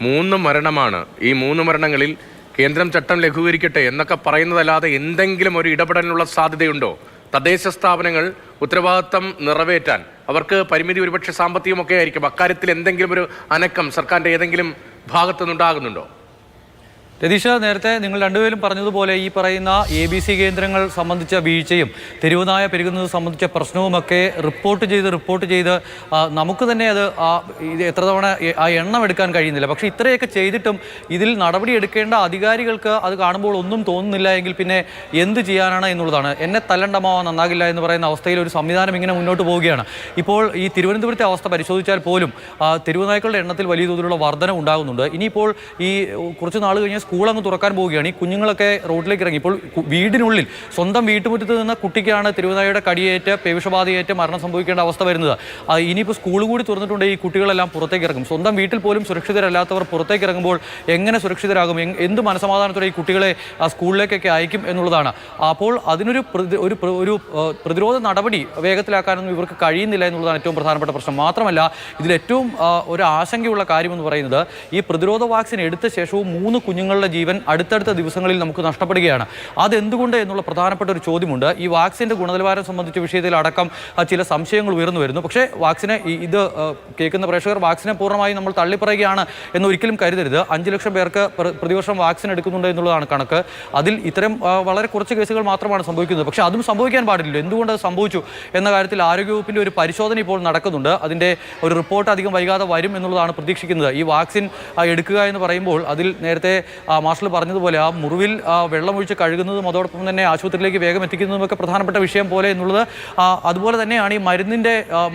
3 മരണമാണ്. ഈ 3 മരണങ്ങളിൽ കേന്ദ്രം ചട്ടം ലഘൂകരിക്കട്ടെ എന്നൊക്കെ പറയുന്നതല്ലാതെ എന്തെങ്കിലും ഒരു ഇടപെടലിനുള്ള സാധ്യതയുണ്ടോ? തദ്ദേശ സ്ഥാപനങ്ങൾ ഉത്തരവാദിത്തം നിറവേറ്റാൻ അവർക്ക് പരിമിതി ഒരുപക്ഷെ സാമ്പത്തികമൊക്കെ ആയിരിക്കും. അക്കാര്യത്തിൽ എന്തെങ്കിലും ഒരു അനക്കം സർക്കാരിൻ്റെ ഏതെങ്കിലും ഭാഗത്തുനിന്നുണ്ടാകുന്നുണ്ടോ? രതീഷ, നേരത്തെ നിങ്ങൾ രണ്ടുപേരും പറഞ്ഞതുപോലെ ഈ പറയുന്ന ABC കേന്ദ്രങ്ങൾ സംബന്ധിച്ച വീഴ്ചയും തെരുവുനായ പെരുകുന്നത് സംബന്ധിച്ച പ്രശ്നവുമൊക്കെ റിപ്പോർട്ട് ചെയ്ത് നമുക്ക് തന്നെ അത് എത്ര തവണ ആ എണ്ണം എടുക്കാൻ കഴിയുന്നില്ല. പക്ഷേ ഇത്രയൊക്കെ ചെയ്തിട്ടും ഇതിൽ നടപടി എടുക്കേണ്ട അധികാരികൾക്ക് അത് കാണുമ്പോൾ ഒന്നും തോന്നുന്നില്ല എങ്കിൽ പിന്നെ എന്ത് ചെയ്യാനാണ് എന്നുള്ളതാണ്. എന്നെ തല്ലണ്ടമാവാൻ നന്നാകില്ല എന്ന് പറയുന്ന അവസ്ഥയിൽ ഒരു സംവിധാനം ഇങ്ങനെ മുന്നോട്ട് പോവുകയാണ്. ഇപ്പോൾ ഈ തിരുവനന്തപുരത്തെ അവസ്ഥ പരിശോധിച്ചാൽ പോലും തെരുവുനായ്ക്കളുടെ എണ്ണത്തിൽ വലിയ തോതിലുള്ള വർധന ഉണ്ടാകുന്നുണ്ട്. ഇനിയിപ്പോൾ ഈ കുറച്ച് നാൾ കഴിഞ്ഞ് സ്കൂൾ അങ്ങ് തുറക്കാൻ പോവുകയാണ്. ഈ കുഞ്ഞുങ്ങളൊക്കെ റോഡിലേക്ക് ഇറങ്ങി. ഇപ്പോൾ വീടിനുള്ളിൽ സ്വന്തം വീട്ടുമുറ്റത്ത് നിന്ന് കുട്ടിക്കാണ് തെരുവുനായയുടെ കടിയേറ്റ് പേവിഷബാധയേറ്റ് മരണം സംഭവിക്കേണ്ട അവസ്ഥ വരുന്നത്. ഇനിയിപ്പോൾ സ്കൂൾ കൂടി തുറന്നിട്ടുണ്ടെങ്കിൽ ഈ കുട്ടികളെല്ലാം പുറത്തേക്ക് ഇറങ്ങും. സ്വന്തം വീട്ടിൽ പോലും സുരക്ഷിതരല്ലാത്തവർ പുറത്തേക്ക് ഇറങ്ങുമ്പോൾ എങ്ങനെ സുരക്ഷിതരാകും? എന്ത് മനസമാധാനത്തോടെ ഈ കുട്ടികളെ സ്കൂളിലേക്കൊക്കെ അയക്കും എന്നുള്ളതാണ്. അപ്പോൾ അതിനൊരു പ്രതിരോധ നടപടി വേഗത്തിലാക്കാനൊന്നും ഇവർക്ക് കഴിയുന്നില്ല എന്നുള്ളതാണ് ഏറ്റവും പ്രധാനപ്പെട്ട പ്രശ്നം. മാത്രമല്ല ഇതിലേറ്റവും ഒരു ആശങ്കയുള്ള കാര്യമെന്ന് പറയുന്നത് ഈ പ്രതിരോധ വാക്സിൻ എടുത്ത ശേഷവും 3 കുഞ്ഞുങ്ങളുടെ ജീവൻ അടുത്തടുത്ത ദിവസങ്ങളിൽ നമുക്ക് നഷ്ടപ്പെടുകയാണ്. അതെന്തുകൊണ്ട് എന്നുള്ള പ്രധാനപ്പെട്ട ഒരു ചോദ്യമുണ്ട്. ഈ വാക്സിൻ്റെ ഗുണനിലവാരം സംബന്ധിച്ച വിഷയത്തിലടക്കം ചില സംശയങ്ങൾ ഉയർന്നു വരുന്നു. പക്ഷേ വാക്സിനെ ഇത് കേൾക്കുന്ന പ്രേക്ഷകർ വാക്സിനെ പൂർണ്ണമായും നമ്മൾ തള്ളിപ്പറയുകയാണ് എന്നൊരിക്കലും കരുതരുത്. 5 ലക്ഷം പേർക്ക് പ്രതിവർഷം വാക്സിൻ എടുക്കുന്നുണ്ട് എന്നുള്ളതാണ് കണക്ക്. അതിൽ ഇത്തരം വളരെ കുറച്ച് കേസുകൾ മാത്രമാണ് സംഭവിക്കുന്നത്. പക്ഷേ അതും സംഭവിക്കാൻ പാടില്ലല്ലോ. എന്തുകൊണ്ട് അത് സംഭവിച്ചു എന്ന കാര്യത്തിൽ ആരോഗ്യവകുപ്പിൻ്റെ ഒരു പരിശോധന ഇപ്പോൾ നടക്കുന്നുണ്ട്. അതിൻ്റെ ഒരു റിപ്പോർട്ട് അധികം വൈകാതെ വരും എന്നുള്ളതാണ് പ്രതീക്ഷിക്കുന്നത്. ഈ വാക്സിൻ എടുക്കുക എന്ന് പറയുമ്പോൾ അതിൽ നേരത്തെ മാർഷൽ പറഞ്ഞതുപോലെ ആ മുറിവിൽ വെള്ളമൊഴിച്ച് കഴുകുന്നതും അതോടൊപ്പം തന്നെ ആശുപത്രിയിലേക്ക് വേഗം എത്തിക്കുന്നതുമൊക്കെ പ്രധാനപ്പെട്ട വിഷയം പോലെ എന്നുള്ളത്. അതുപോലെ തന്നെയാണ് ഈ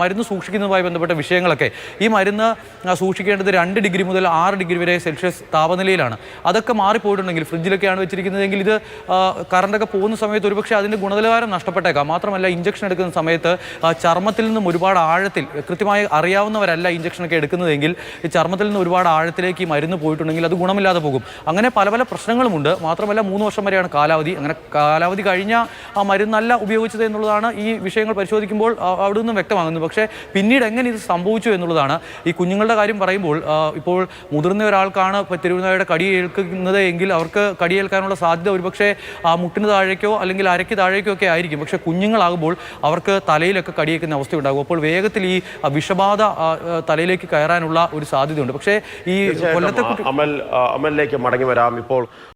മരുന്ന് സൂക്ഷിക്കുന്നതുമായി ബന്ധപ്പെട്ട വിഷയങ്ങളൊക്കെ. ഈ മരുന്ന് സൂക്ഷിക്കേണ്ടത് 2 ഡിഗ്രി മുതൽ 6 ഡിഗ്രി വരെ സെൽഷ്യസ് താപനിലയിലാണ്. അതൊക്കെ മാറിപ്പോയിട്ടുണ്ടെങ്കിൽ ഫ്രിഡ്ജിലൊക്കെയാണ് വെച്ചിരിക്കുന്നതെങ്കിൽ ഇത് കറണ്ടൊക്കെ പോകുന്ന സമയത്ത് ഒരുപക്ഷെ അതിൻ്റെ ഗുണനിലവാരം നഷ്ടപ്പെട്ടേക്കാം. മാത്രമല്ല ഇഞ്ചക്ഷൻ എടുക്കുന്ന സമയത്ത് ചർമ്മത്തിൽ നിന്നും ഒരുപാട് ആഴത്തിൽ കൃത്യമായി അറിയാവുന്നവരല്ല ഇഞ്ചക്ഷനൊക്കെ എടുക്കുന്നതെങ്കിൽ ഈ ചർമ്മത്തിൽ നിന്ന് ഒരുപാട് ആഴത്തിലേക്ക് ഈ മരുന്ന് പോയിട്ടുണ്ടെങ്കിൽ അത് ഗുണമില്ലാതെ പോകും. അങ്ങനെ പല പ്രശ്നങ്ങളുമുണ്ട്. മാത്രമല്ല 3 വർഷം വരെയാണ് കാലാവധി. അങ്ങനെ കാലാവധി കഴിഞ്ഞ ആ മരുന്നല്ല ഉപയോഗിച്ചത് എന്നുള്ളതാണ് ഈ വിഷയങ്ങൾ പരിശോധിക്കുമ്പോൾ അവിടെ നിന്നും വ്യക്തമാകുന്നത്. പക്ഷേ പിന്നീട് എങ്ങനെ ഇത് സംഭവിച്ചു എന്നുള്ളതാണ്. ഈ കുഞ്ഞുങ്ങളുടെ കാര്യം പറയുമ്പോൾ ഇപ്പോൾ മുതിർന്ന ഒരാൾക്കാണ് തെരുവുനായയുടെ കടിയേൽക്കുന്നത് എങ്കിൽ അവർക്ക് കടിയേൽക്കാനുള്ള സാധ്യത ഒരുപക്ഷെ മുട്ടിന് താഴേക്കോ അല്ലെങ്കിൽ അരയ്ക്ക് താഴേക്കോ ഒക്കെ ആയിരിക്കും. പക്ഷേ കുഞ്ഞുങ്ങളാകുമ്പോൾ അവർക്ക് തലയിലൊക്കെ കടിയേക്കുന്ന അവസ്ഥ ഉണ്ടാകും. അപ്പോൾ വേഗത്തിൽ ഈ വിഷബാധ തലയിലേക്ക് കയറാനുള്ള ഒരു സാധ്യതയുണ്ട്. പക്ഷേ ഈ കൊല്ലത്തെ അമലിലേക്ക് മടങ്ങി വരാം. ഇപ്പോൾ